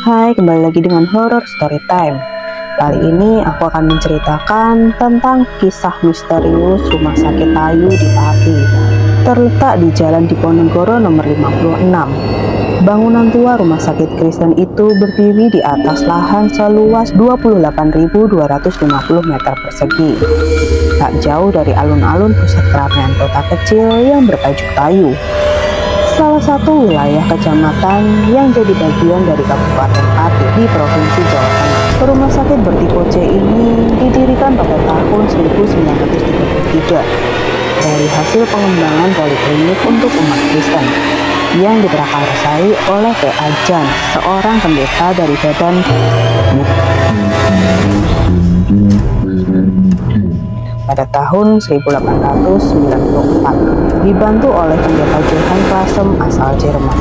Hai, kembali lagi dengan Horror Story Time. Kali ini aku akan menceritakan tentang kisah misterius Rumah Sakit Tayu di Pati. Terletak di Jalan Diponegoro nomor 56. Bangunan tua Rumah Sakit Kristen itu berdiri di atas lahan seluas 28.250 meter persegi. Tak jauh dari alun-alun pusat keramaian kota kecil yang bertajuk Tayu. Salah satu wilayah kecamatan yang jadi bagian dari Kabupaten Pati di Provinsi Jawa Tengah. Rumah sakit bertipe C ini didirikan pada tahun 1933 dari hasil pengembangan poliklinik untuk umat Kristen yang diprakarsai oleh P.A. Jan, seorang pendeta dari Badan pada tahun 1894, dibantu oleh pendeta Johann Klasem asal Jerman.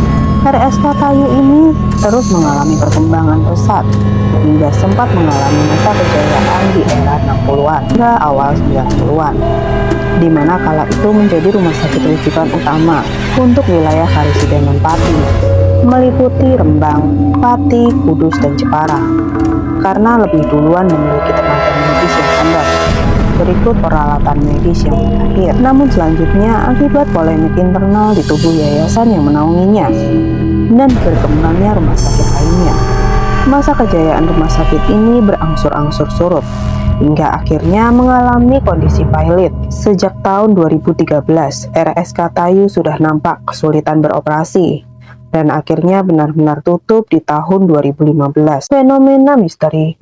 RSK Tayu ini terus mengalami perkembangan pesat hingga sempat mengalami masa kejayaan di era 60-an hingga awal 90-an, di mana kala itu menjadi rumah sakit rujukan utama untuk wilayah Karesidenan Pati, meliputi Rembang, Pati, Kudus, dan Jepara, karena lebih duluan memiliki tenaga medis yang standar. Berikut peralatan medis yang terakhir. Namun selanjutnya akibat polemik internal di tubuh yayasan yang menaunginya dan berkembangnya rumah sakit lainnya, masa kejayaan rumah sakit ini berangsur-angsur surut hingga akhirnya mengalami kondisi pailit. Sejak tahun 2013, RSK Tayu sudah nampak kesulitan beroperasi dan akhirnya benar-benar tutup di tahun 2015. Fenomena misteri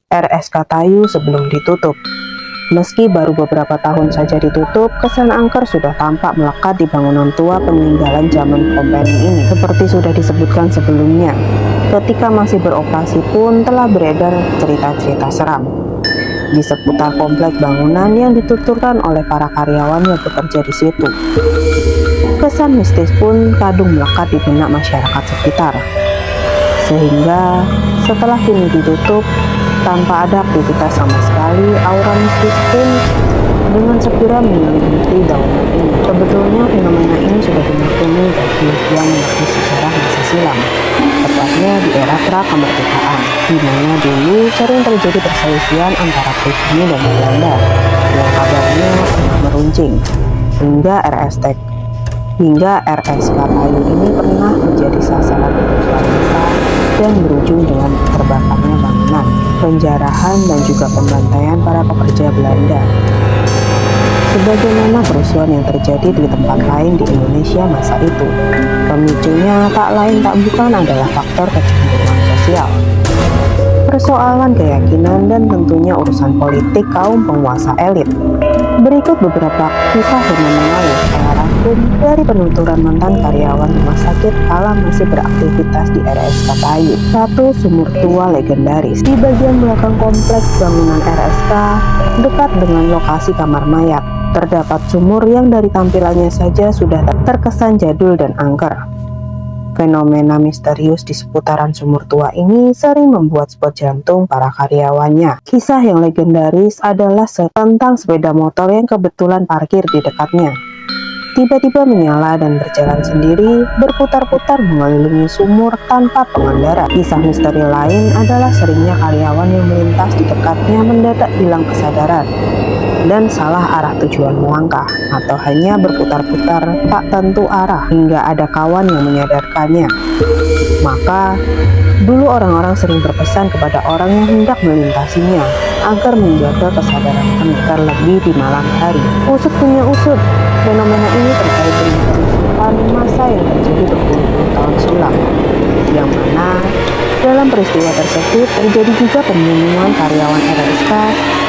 RSK Tayu sebelum ditutup. Meski baru beberapa tahun saja ditutup, kesan angker sudah tampak melekat di bangunan tua peninggalan zaman kompeni ini. Seperti sudah disebutkan sebelumnya, ketika masih beroperasi pun telah beredar cerita-cerita seram di seputar komplek bangunan yang dituturkan oleh para karyawan yang bekerja di situ. Kesan mistis pun kadung melekat di benak masyarakat sekitar, sehingga setelah kini ditutup tanpa ada aktivitas sama sekali, aura mistis pun dengan segera menyelimuti bangunan ini. Sebetulnya fenomena ini sudah dimaklumi bagi yang mengerti sejarah masa silam, tepatnya di era pra-kemerdekaan, di mana dulu sering terjadi perselisihan antara pribumi dan Belanda yang kabarnya pernah meruncing hingga RSK Tayu ini pernah menjadi sasaran kerusuhan massa dan berujung dengan terbakarnya bangunan, penjarahan, dan juga pembantaian para pekerja Belanda. Sebagaimana kerusuhan yang terjadi di tempat lain di Indonesia masa itu, pemicunya tak lain tak bukan adalah faktor kecemburuan sosial, persoalan keyakinan, dan tentunya urusan politik kaum penguasa elit. Berikut beberapa kisah fenomena yang saya rangkum dari penuturan mantan karyawan rumah sakit kala masih beraktivitas di RSK Tayu. 1. Sumur tua legendaris. Di bagian belakang kompleks bangunan RSK, dekat dengan lokasi kamar mayat, terdapat sumur yang dari tampilannya saja sudah terkesan jadul dan angker. Fenomena misterius di seputaran sumur tua ini sering membuat spot jantung para karyawannya. Kisah yang legendaris adalah tentang sepeda motor yang kebetulan parkir di dekatnya. Tiba-tiba menyala dan berjalan sendiri, berputar-putar mengelilingi sumur tanpa pengendara. Kisah misteri lain adalah seringnya karyawan yang melintas di dekatnya mendadak hilang kesadaran dan salah arah tujuan melangkah, atau hanya berputar-putar tak tentu arah hingga ada kawan yang menyadarkannya. Maka dulu orang-orang sering berpesan kepada orang yang hendak melintasinya agar menjaga kesadaran penuh, terlebih di malam hari. Usut punya usut, fenomena ini terkait dengan kerusuhan massa yang terjadi berpuluh-puluh tahun silam, yang mana dalam peristiwa tersebut terjadi juga pembunuhan karyawan RSK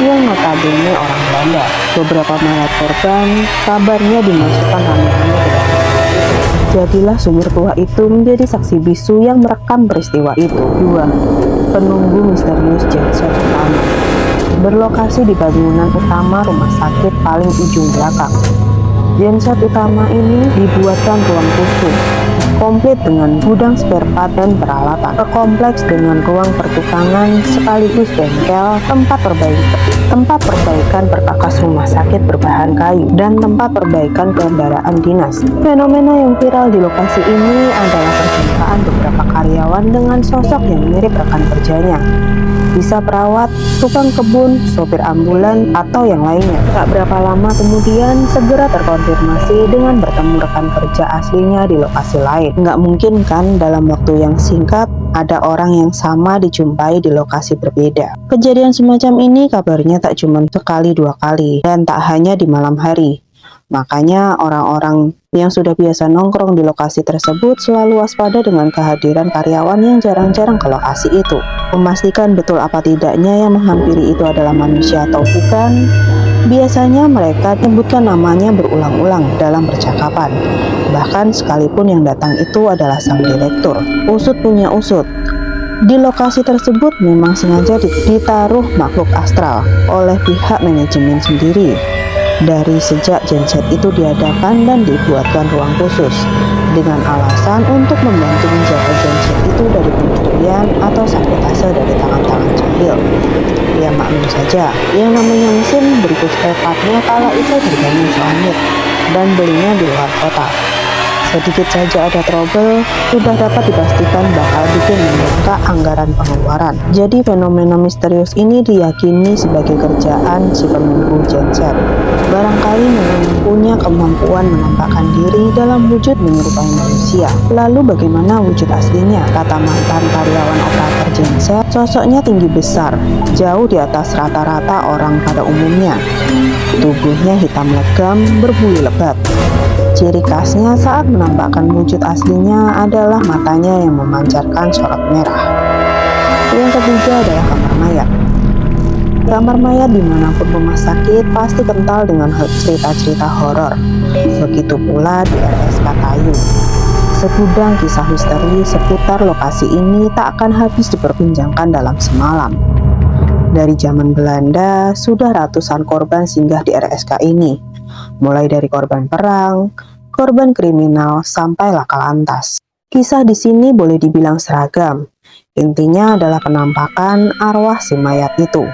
yang notabene orang Belanda. Beberapa mayat korban kabarnya dimasukkan rame-rame ke dalam. Jadilah sumur tua itu menjadi saksi bisu yang merekam peristiwa itu. 2. Penunggu misterius genset utama. Berlokasi di bangunan utama rumah sakit paling ujung belakang. Genset utama ini dibuatkan ruang khusus komplit dengan gudang spare part dan peralatan, kompleks dengan ruang pertukangan sekaligus bengkel, tempat perbaikan perkakas rumah sakit berbahan kayu, dan tempat perbaikan kendaraan dinas. Fenomena yang viral di lokasi ini adalah perjumpaan beberapa karyawan dengan sosok yang mirip rekan kerjanya. Bisa perawat, tukang kebun, sopir ambulan, atau yang lainnya. Tak berapa lama kemudian, segera terkonfirmasi dengan bertemu rekan kerja aslinya di lokasi lain. Nggak mungkin kan dalam waktu yang singkat, ada orang yang sama dijumpai di lokasi berbeda. Kejadian semacam ini kabarnya tak cuma sekali dua kali, dan tak hanya di malam hari. Makanya orang-orang yang sudah biasa nongkrong di lokasi tersebut selalu waspada dengan kehadiran karyawan yang jarang-jarang ke lokasi itu. Memastikan betul apa tidaknya yang menghampiri itu adalah manusia atau bukan, biasanya mereka menyebutkan namanya berulang-ulang dalam percakapan. Bahkan sekalipun yang datang itu adalah sang direktur. Usut punya usut. Di lokasi tersebut memang sengaja ditaruh makhluk astral oleh pihak manajemen sendiri. Dari sejak genset itu diadakan dan dibuatkan ruang khusus dengan alasan untuk membantu menjaga genset itu dari pencurian atau sabotase dari tangan-tangan jahil. Ya maklum saja, yang namanya mesin berikut spare partnya kala itu tergantung suamit dan belinya di luar kota. Sedikit saja ada trouble, sudah dapat dipastikan bakal bikin membengkak anggaran pengeluaran. Jadi fenomena misterius ini diyakini sebagai kerjaan si pemangku genset. Barangkali memang punya kemampuan menampakkan diri dalam wujud menyerupai manusia. Lalu bagaimana wujud aslinya? Kata mantan karyawan operator genset, sosoknya tinggi besar, jauh di atas rata-rata orang pada umumnya. Tubuhnya hitam legam, berbulu lebat. Ciri khasnya saat menampakkan wujud aslinya adalah matanya yang memancarkan sorot merah. Yang ketiga adalah kamar mayat. Kamar mayat dimanapun rumah sakit pasti kental dengan cerita-cerita horor. Begitu pula di RSK Tayu. Segudang kisah misteri seputar lokasi ini tak akan habis diperbincangkan dalam semalam. Dari zaman Belanda, sudah ratusan korban singgah di RSK ini. Mulai dari korban perang, korban kriminal, sampai laka lantas. Kisah di sini boleh dibilang seragam. Intinya adalah penampakan arwah si mayat itu.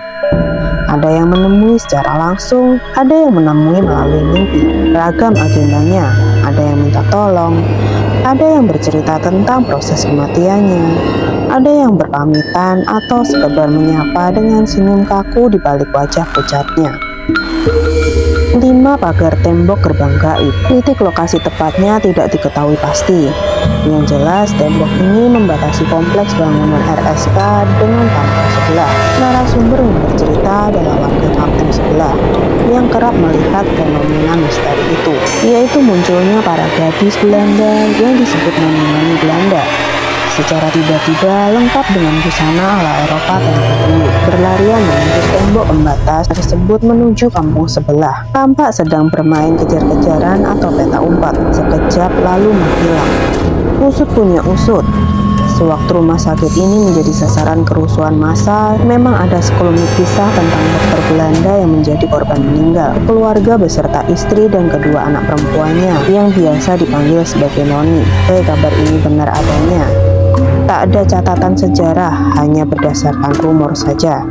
Ada yang menemui secara langsung, ada yang menemui melalui mimpi. Ragam agendanya, ada yang minta tolong, ada yang bercerita tentang proses kematiannya, ada yang berpamitan atau sekedar menyapa dengan senyum kaku di balik wajah pucatnya. 5. Pagar tembok gerbang gaib. Titik lokasi tepatnya tidak diketahui pasti. Yang jelas, tembok ini membatasi kompleks bangunan RSK dengan kampung sebelah. Narasumber yang bercerita adalah warga kampung sebelah yang kerap melihat fenomena misteri itu, yaitu munculnya para gadis Belanda yang disebut noni-noni Belanda. Secara tiba-tiba lengkap dengan busana ala Eropa tempo dulu, berlarian menembus tembok pembatas tersebut menuju kampung sebelah. Tampak sedang bermain kejar-kejaran atau peta umpat, sekejap lalu menghilang. Usut punya usut. Sewaktu rumah sakit ini menjadi sasaran kerusuhan massal, memang ada sekelumit kisah tentang dokter Belanda yang menjadi korban meninggal. Keluarga beserta istri dan kedua anak perempuannya yang biasa dipanggil sebagai noni. Kabar ini benar adanya. Tak ada catatan sejarah, hanya berdasarkan rumor saja.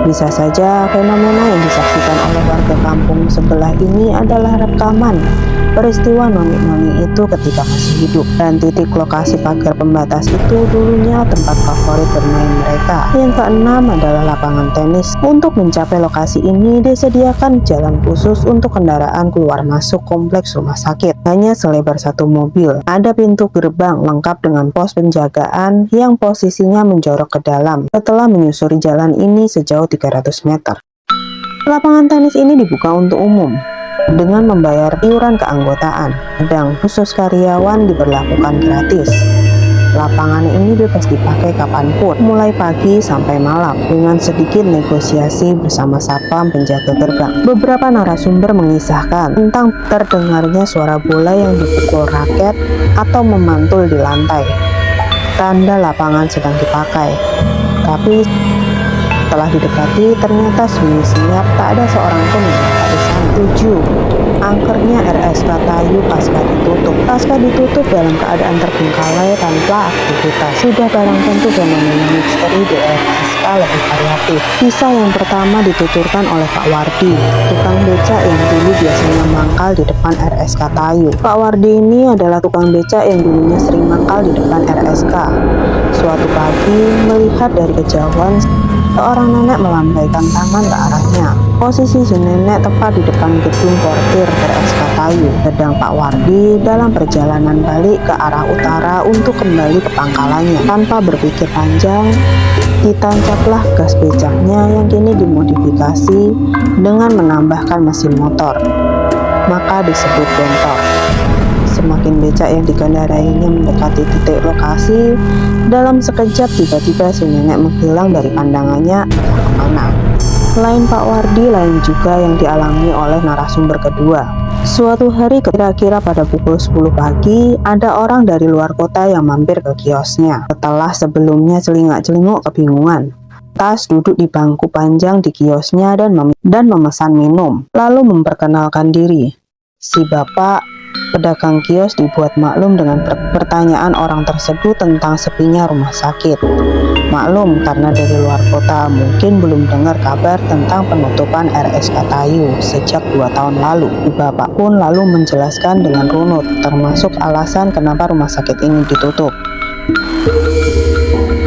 Bisa saja fenomena yang disaksikan oleh warga kampung sebelah ini adalah rekaman peristiwa noni-noni itu ketika masih hidup. Dan titik lokasi pagar pembatas itu dulunya tempat favorit bermain mereka. Yang keenam adalah lapangan tenis. Untuk mencapai lokasi ini disediakan jalan khusus untuk kendaraan keluar masuk kompleks rumah sakit. Hanya selebar satu mobil. Ada pintu gerbang lengkap dengan pos penjagaan yang posisinya menjorok ke dalam. Setelah menyusuri jalan ini sejauh 300 meter. Lapangan tenis ini dibuka untuk umum dengan membayar iuran keanggotaan, dan khusus karyawan diberlakukan gratis. Lapangan ini bebas dipakai kapanpun, mulai pagi sampai malam, dengan sedikit negosiasi bersama satpam penjaga gerbang. Beberapa narasumber mengisahkan tentang terdengarnya suara bola yang dipukul raket atau memantul di lantai, tanda lapangan sedang dipakai. Tapi setelah didekati, ternyata sunyi senyap, tak ada seorang pun yang ada di sana. 7. Angkernya RSK Tayu pasca ditutup. Pasca ditutup dalam keadaan terbengkalai tanpa aktivitas. Sudah barang tentu fenomena misteri di RSK lebih variatif. Kisah yang pertama dituturkan oleh Pak Wardi, tukang beca yang dulu biasanya mangkal di depan RSK Tayu. Pak Wardi ini adalah tukang beca yang dulunya sering mangkal di depan RSK. Suatu pagi, melihat dari kejauhan, seorang nenek melambaikan tangan ke arahnya. Posisi si nenek tepat di depan gedung portir RSK Tayu. Sedang Pak Wardi dalam perjalanan balik ke arah utara untuk kembali ke pangkalannya. Tanpa berpikir panjang, ditancaplah gas becaknya yang kini dimodifikasi dengan menambahkan mesin motor. Maka disebut bentor. Semakin becak yang dikendarainya mendekati titik lokasi, dalam sekejap tiba-tiba si nenek menghilang dari pandangannya, entah kemana. Selain Pak Wardi, lain juga yang dialami oleh narasumber kedua. Suatu hari kira-kira pada pukul 10 pagi, ada orang dari luar kota yang mampir ke kiosnya. Setelah sebelumnya celingak-celinguk kebingungan, Tas duduk di bangku panjang di kiosnya dan memesan minum, lalu memperkenalkan diri. Si bapak pedagang kios dibuat maklum dengan pertanyaan orang tersebut tentang sepinya rumah sakit. Maklum karena dari luar kota mungkin belum dengar kabar tentang penutupan RSK Tayu sejak 2 tahun lalu. Si bapak pun lalu menjelaskan dengan runut, termasuk alasan kenapa rumah sakit ini ditutup.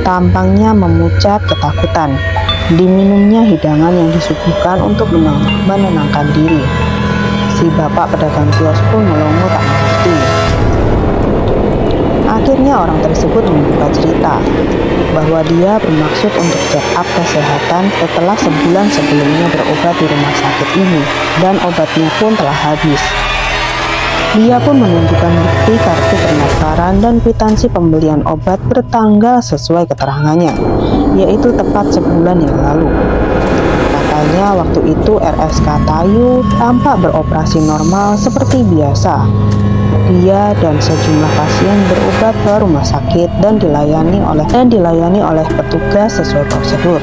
Tampangnya memucat ketakutan. Diminumnya hidangan yang disuguhkan untuk menenangkan diri. Si bapak pedagang kios pun melongo tak mengerti. Akhirnya orang tersebut membuka cerita bahwa dia bermaksud untuk check up kesehatan setelah sebulan sebelumnya berobat di rumah sakit ini, dan obatnya pun telah habis. Dia pun menunjukkan bukti kartu pendaftaran dan kwitansi pembelian obat bertanggal sesuai keterangannya, yaitu tepat sebulan yang lalu. Katanya waktu itu RSK Tayu tampak beroperasi normal seperti biasa. Dia dan sejumlah pasien berobat ke rumah sakit dan dilayani oleh petugas sesuai prosedur.